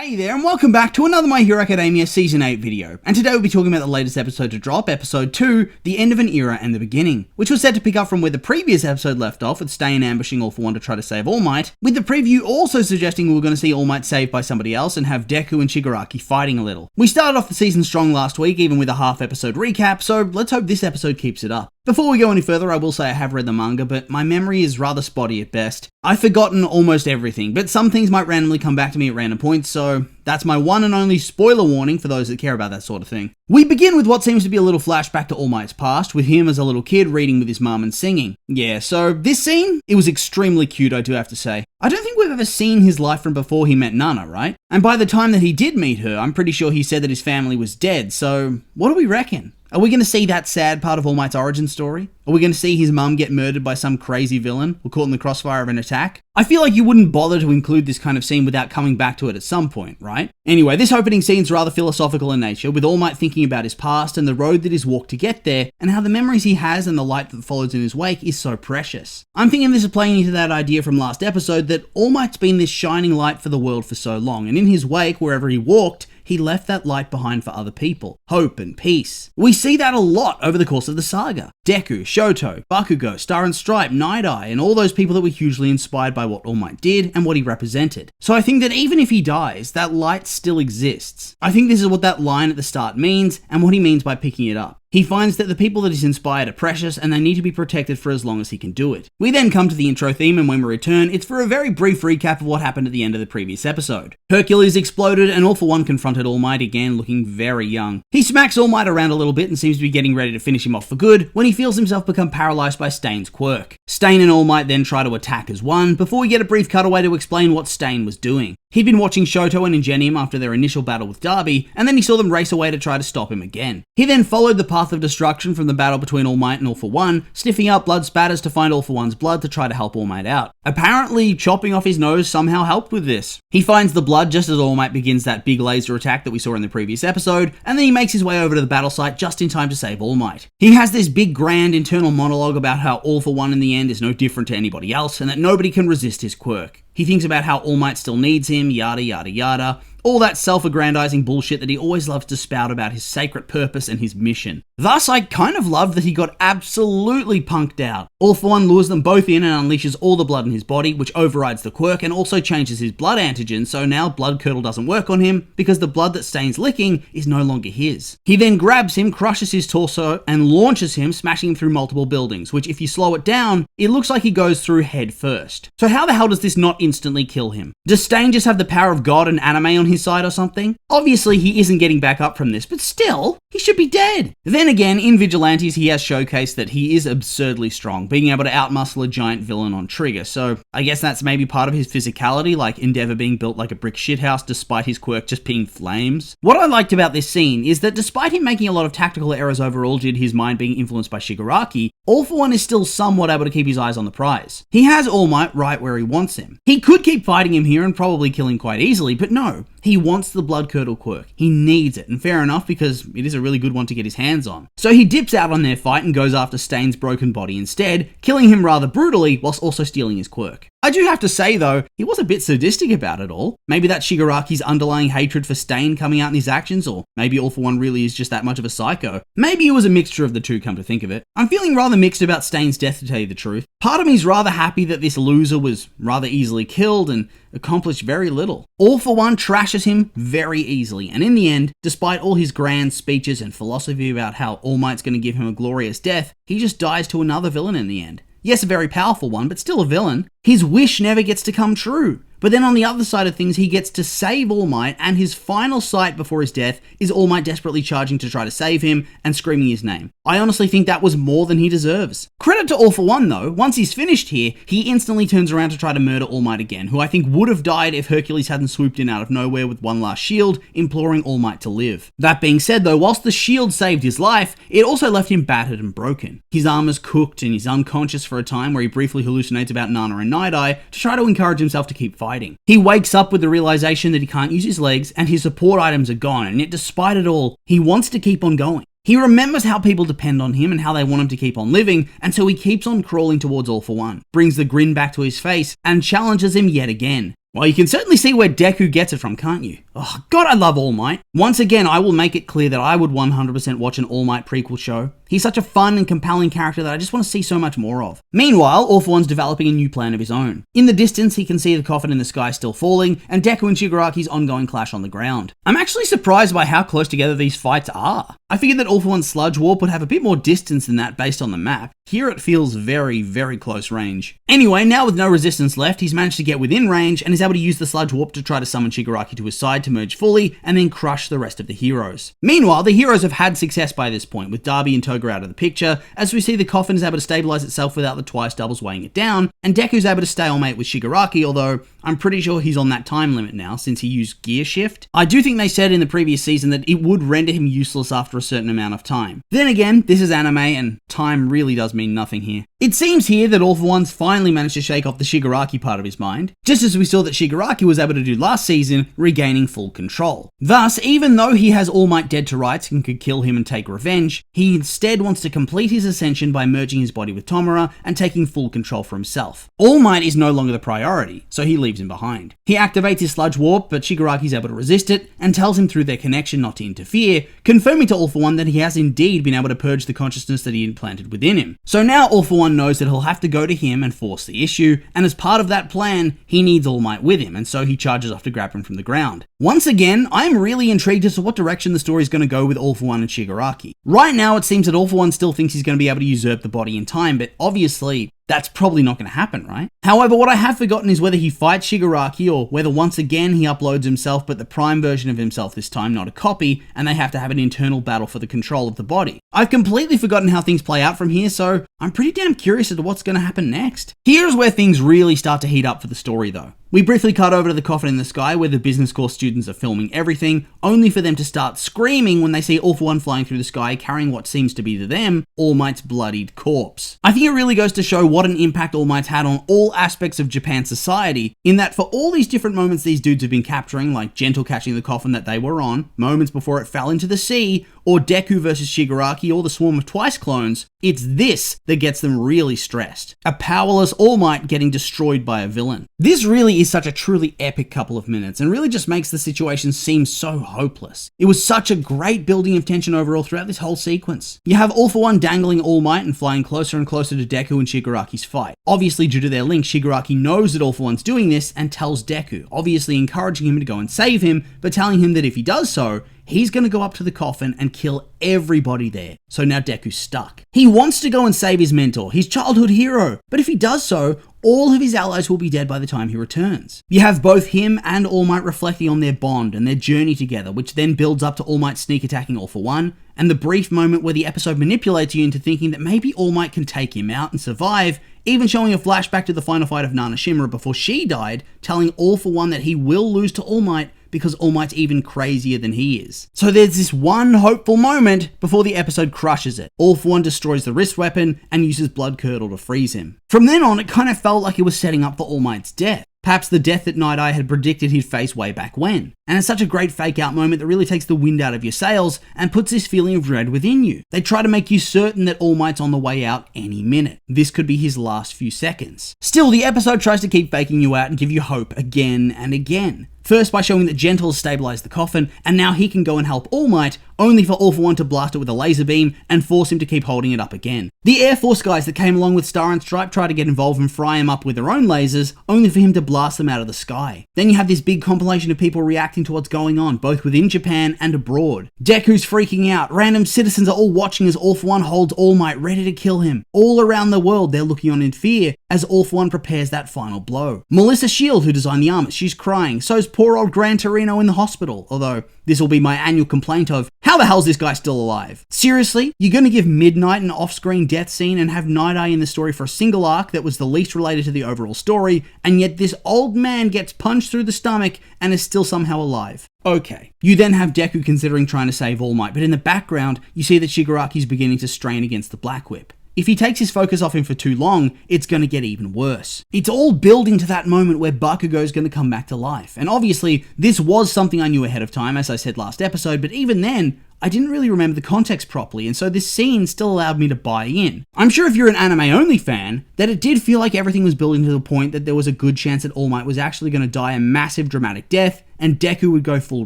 Hey there, and welcome back to another My Hero Academia Season 8 video. And today we'll be talking about the latest episode to drop, Episode 2, The End of an Era and the Beginning, which was set to pick up from where the previous episode left off, with Stain ambushing All For One to try to save All Might, with the preview also suggesting we were going to see All Might saved by somebody else and have Deku and Shigaraki fighting a little. We started off the season strong last week, even with a half-episode recap, so let's hope this episode keeps it up. Before we go any further, I will say I have read the manga, but my memory is rather spotty at best. I've forgotten almost everything, but some things might randomly come back to me at random points, so that's my one and only spoiler warning for those that care about that sort of thing. We begin with what seems to be a little flashback to All Might's past, with him as a little kid reading with his mum and singing. Yeah, so this scene, it was extremely cute, I do have to say. I don't think we've ever seen his life from before he met Nana, right? And by the time that he did meet her, I'm pretty sure he said that his family was dead, so what do we reckon? Are we going to see that sad part of All Might's origin story? Are we going to see his mum get murdered by some crazy villain or caught in the crossfire of an attack? I feel like you wouldn't bother to include this kind of scene without coming back to it at some point, right? Anyway, this opening scene's rather philosophical in nature, with All Might thinking about his past and the road that he's walked to get there, and how the memories he has and the light that follows in his wake is so precious. I'm thinking this is playing into that idea from last episode that All Might's been this shining light for the world for so long, and in his wake, wherever he walked, he left that light behind for other people. Hope and peace. We see that a lot over the course of the saga. Deku, Shoto, Bakugo, Star and Stripe, Night Eye, and all those people that were hugely inspired by what All Might did and what he represented. So I think that even if he dies, that light still exists. I think this is what that line at the start means, and what he means by picking it up. He finds that the people that he's inspired are precious and they need to be protected for as long as he can do it. We then come to the intro theme, and when we return, it's for a very brief recap of what happened at the end of the previous episode. Hercules exploded and All For One confronted All Might again, looking very young. He smacks All Might around a little bit and seems to be getting ready to finish him off for good when he feels himself become paralyzed by Stain's quirk. Stain and All Might then try to attack as one, before we get a brief cutaway to explain what Stain was doing. He'd been watching Shoto and Ingenium after their initial battle with Darby, and then he saw them race away to try to stop him again. He then followed the path of destruction from the battle between All Might and All For One, sniffing out blood spatters to find All For One's blood to try to help All Might out. Apparently, chopping off his nose somehow helped with this. He finds the blood just as All Might begins that big laser attack that we saw in the previous episode, and then he makes his way over to the battle site just in time to save All Might. He has this big grand internal monologue about how All For One in the end is no different to anybody else, and that nobody can resist his quirk. He thinks about how All Might still needs him, yada yada yada. All that self-aggrandizing bullshit that he always loves to spout about his sacred purpose and his mission. Thus, I kind of love that he got absolutely punked out. All For One lures them both in and unleashes all the blood in his body, which overrides the quirk and also changes his blood antigen, so now Blood Curdle doesn't work on him because the blood that Stain's licking is no longer his. He then grabs him, crushes his torso, and launches him, smashing him through multiple buildings, which if you slow it down, it looks like he goes through head first. So how the hell does this not instantly kill him? Does Stain just have the power of God and anime on his side or something? Obviously he isn't getting back up from this, but still, he should be dead. Then again, in Vigilantes he has showcased that he is absurdly strong, being able to outmuscle a giant villain on trigger, so I guess that's maybe part of his physicality, like Endeavor being built like a brick shithouse despite his quirk just being flames. What I liked about this scene is that despite him making a lot of tactical errors overall due to his mind being influenced by Shigaraki, All For One is still somewhat able to keep his eyes on the prize. He has All Might right where he wants him. He could keep fighting him here and probably kill him quite easily, but no. He wants the Blood Curdle quirk. He needs it, and fair enough because it is a really good one to get his hands on. So he dips out on their fight and goes after Stain's broken body instead, killing him rather brutally whilst also stealing his quirk. I do have to say though, he was a bit sadistic about it all. Maybe that's Shigaraki's underlying hatred for Stain coming out in his actions, or maybe All For One really is just that much of a psycho. Maybe it was a mixture of the two, come to think of it. I'm feeling rather mixed about Stain's death, to tell you the truth. Part of me's rather happy that this loser was rather easily killed and accomplished very little. All For One trashes him very easily, and in the end, despite all his grand speeches and philosophy about how All Might's going to give him a glorious death, he just dies to another villain in the end. Yes, a very powerful one, but still a villain. His wish never gets to come true. But then on the other side of things, he gets to save All Might, and his final sight before his death is All Might desperately charging to try to save him and screaming his name. I honestly think that was more than he deserves. Credit to All For One though, once he's finished here, he instantly turns around to try to murder All Might again, who I think would have died if Hercules hadn't swooped in out of nowhere with one last shield, imploring All Might to live. That being said though, whilst the shield saved his life, it also left him battered and broken. His armor's cooked and he's unconscious for a time, where he briefly hallucinates about Nana and Night Eye to try to encourage himself to keep fighting. He wakes up with the realization that he can't use his legs and his support items are gone, and yet despite it all, he wants to keep on going. He remembers how people depend on him and how they want him to keep on living, and so he keeps on crawling towards All For One, brings the grin back to his face, and challenges him yet again. Well, you can certainly see where Deku gets it from, can't you? Oh, God, I love All Might. Once again, I will make it clear that I would 100% watch an All Might prequel show. He's such a fun and compelling character that I just want to see so much more of. Meanwhile, All For One's developing a new plan of his own. In the distance, he can see the coffin in the sky still falling, and Deku and Shigaraki's ongoing clash on the ground. I'm actually surprised by how close together these fights are. I figured that All For One's sludge warp would have a bit more distance than that based on the map. Here it feels very, very close range. Anyway, now with no resistance left, he's managed to get within range and is able to use the sludge warp to try to summon Shigaraki to his side to merge fully and then crush the rest of the heroes. Meanwhile, the heroes have had success by this point, with Darby and Toga out of the picture, as we see the coffin is able to stabilize itself without the twice doubles weighing it down, and Deku's able to stalemate with Shigaraki, although I'm pretty sure he's on that time limit now since he used gear shift. I do think they said in the previous season that it would render him useless after a certain amount of time. Then again, this is anime and time really does mean nothing here. It seems here that All For One's finally managed to shake off the Shigaraki part of his mind, just as we saw that Shigaraki was able to do last season, regaining full control. Thus, even though he has All Might dead to rights and could kill him and take revenge, he instead wants to complete his ascension by merging his body with Tomura and taking full control for himself. All Might is no longer the priority, so he leaves him behind. He activates his sludge warp, but Shigaraki's able to resist it and tells him through their connection not to interfere, confirming to All For One that he has indeed been able to purge the consciousness that he implanted within him. So now All For One knows that he'll have to go to him and force the issue, and as part of that plan, he needs All Might with him, and so he charges off to grab him from the ground. Once again, I'm really intrigued as to what direction the story is going to go with All For One and Shigaraki. Right now, it seems that All For One still thinks he's going to be able to usurp the body in time, but obviously, that's probably not going to happen, right? However, what I have forgotten is whether he fights Shigaraki or whether once again he uploads himself, but the prime version of himself this time, not a copy, and they have to have an internal battle for the control of the body. I've completely forgotten how things play out from here, so I'm pretty damn curious as to what's going to happen next. Here's where things really start to heat up for the story though. We briefly cut over to the coffin in the sky where the business course students are filming everything, only for them to start screaming when they see All For One flying through the sky carrying what seems to be to them, All Might's bloodied corpse. I think it really goes to show what an impact All Might's had on all aspects of Japan society, in that for all these different moments these dudes have been capturing, like Gentle catching the coffin that they were on, moments before it fell into the sea, or Deku versus Shigaraki or the swarm of Twice clones, it's this that gets them really stressed. A powerless All Might getting destroyed by a villain. This really is such a truly epic couple of minutes and really just makes the situation seem so hopeless. It was such a great building of tension overall throughout this whole sequence. You have All For One dangling All Might and flying closer and closer to Deku and Shigaraki's fight. Obviously due to their link, Shigaraki knows that All For One's doing this and tells Deku, obviously encouraging him to go and save him, but telling him that if he does so, he's going to go up to the coffin and kill everybody there. So now Deku's stuck. He wants to go and save his mentor, his childhood hero, but if he does so, all of his allies will be dead by the time he returns. You have both him and All Might reflecting on their bond and their journey together, which then builds up to All Might sneak attacking All For One, and the brief moment where the episode manipulates you into thinking that maybe All Might can take him out and survive, even showing a flashback to the final fight of Nana Shimura before she died, telling All For One that he will lose to All Might because All Might's even crazier than he is. So there's this one hopeful moment before the episode crushes it. All For One destroys the wrist weapon and uses Blood Curdle to freeze him. From then on, it kind of felt like it was setting up for All Might's death. Perhaps the death that Night Eye had predicted he'd face way back when. And it's such a great fake out moment that really takes the wind out of your sails and puts this feeling of dread within you. They try to make you certain that All Might's on the way out any minute. This could be his last few seconds. Still, the episode tries to keep faking you out and give you hope again and again. First by showing that Gentle has stabilized the coffin, and now he can go and help All Might, only for All For One to blast it with a laser beam and force him to keep holding it up again. The Air Force guys that came along with Star and Stripe try to get involved and fry him up with their own lasers, only for him to blast them out of the sky. Then you have this big compilation of people reacting to what's going on, both within Japan and abroad. Deku's freaking out, random citizens are all watching as All For One holds All Might ready to kill him. All around the world they're looking on in fear as All For One prepares that final blow. Melissa Shield, who designed the armor, she's crying, so's poor old Gran Torino in the hospital, although this will be my annual complaint of, how the hell's this guy still alive? Seriously? You're gonna give Midnight an off-screen death scene and have Night Eye in the story for a single arc that was the least related to the overall story, and yet this old man gets punched through the stomach and is still somehow alive. Okay. You then have Deku considering trying to save All Might, but in the background, you see that Shigaraki's beginning to strain against the Black Whip. If he takes his focus off him for too long, it's going to get even worse. It's all building to that moment where Bakugo's going to come back to life. And obviously, this was something I knew ahead of time, as I said last episode, but even then, I didn't really remember the context properly, and so this scene still allowed me to buy in. I'm sure if you're an anime-only fan, that it did feel like everything was building to the point that there was a good chance that All Might was actually going to die a massive dramatic death, and Deku would go full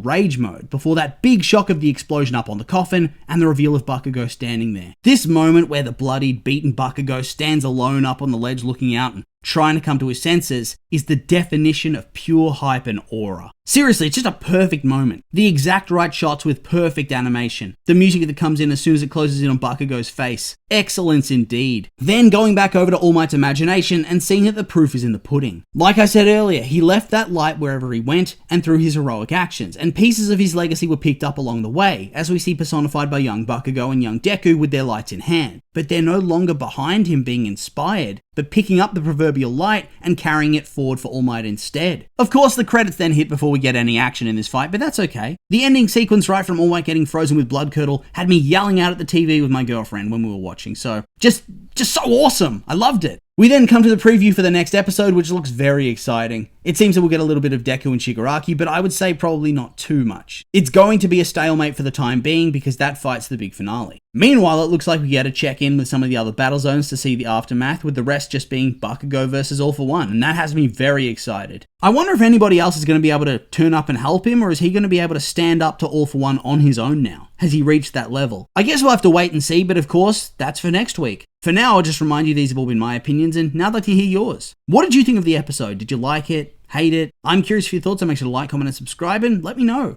rage mode, before that big shock of the explosion up on the coffin, and the reveal of Bakugo standing there. This moment where the bloodied, beaten Bakugo stands alone up on the ledge looking out and trying to come to his senses is the definition of pure hype and aura. Seriously, it's just a perfect moment. The exact right shots with perfect animation. The music that comes in as soon as it closes in on Bakugo's face. Excellence indeed. Then going back over to All Might's imagination and seeing that the proof is in the pudding. Like I said earlier, he left that light wherever he went and through his heroic actions, and pieces of his legacy were picked up along the way, as we see personified by young Bakugo and young Deku with their lights in hand. But they're no longer behind him being inspired, but picking up the proverbial light and carrying it forward for All Might instead. Of course, the credits then hit before we get any action in this fight, but that's okay. The ending sequence right from All Might getting frozen with blood curdle had me yelling out at the TV with my girlfriend when we were watching, so just so awesome. I loved it. We then come to the preview for the next episode, which looks very exciting. It seems that we'll get a little bit of Deku and Shigaraki, but I would say probably not too much. It's going to be a stalemate for the time being because that fight's the big finale. Meanwhile, it looks like we get to check in with some of the other battle zones to see the aftermath, with the rest just being Bakugo versus All For One, and that has me very excited. I wonder if anybody else is going to be able to turn up and help him, or is he going to be able to stand up to All For One on his own now? Has he reached that level? I guess we'll have to wait and see, but of course, that's for next week. For now, I'll just remind you these have all been my opinions, and now I'd like to hear yours. What did you think of the episode? Did you like it? Hate it? I'm curious for your thoughts, so make sure to like, comment, and subscribe, and let me know.